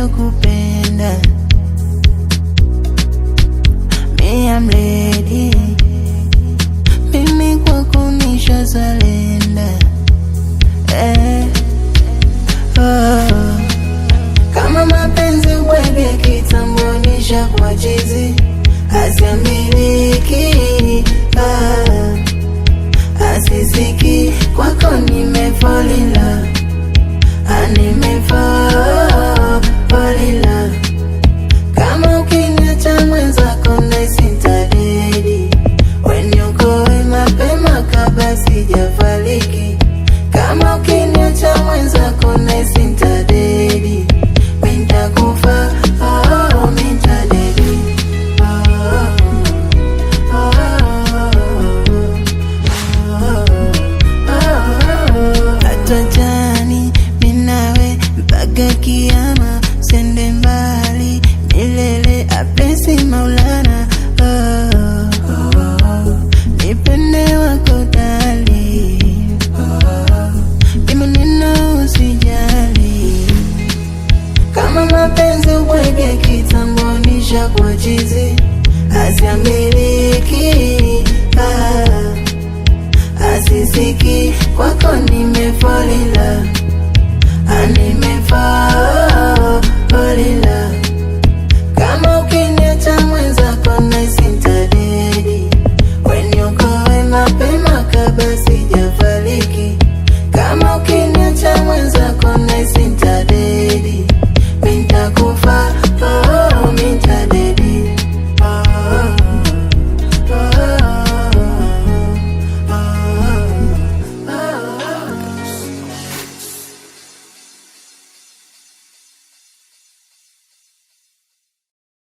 kupenda. Me I'm ready, mimi kwako nishazalenda. Kama mapenzi ubwege kitambo nishakuwa chizi, asiamiliki asisiki, kwako nimefall in love, nimefall in love. Kama ukiniacha mwenzako naisintaredi, when you go mapema kabla sijafariki. Kama ukiniacha mwenzako naisintaredi, mintakufa, mintadedi. Hatwachani minawe mpaka kiyama, sende mbali milele, ablesi Maulana. Nipende wako dali, bimaneno usijali. Kama mapenzi ubwege kitambo nishakuwa chizi, asiamiliki asisiki, kwako nimefall in love, nimefall in love. Kama ukiniacha mwenzako naisintaredi, when you go mapema kabla sijafariki. Kama ukiniacha mwenzako naisintaredi.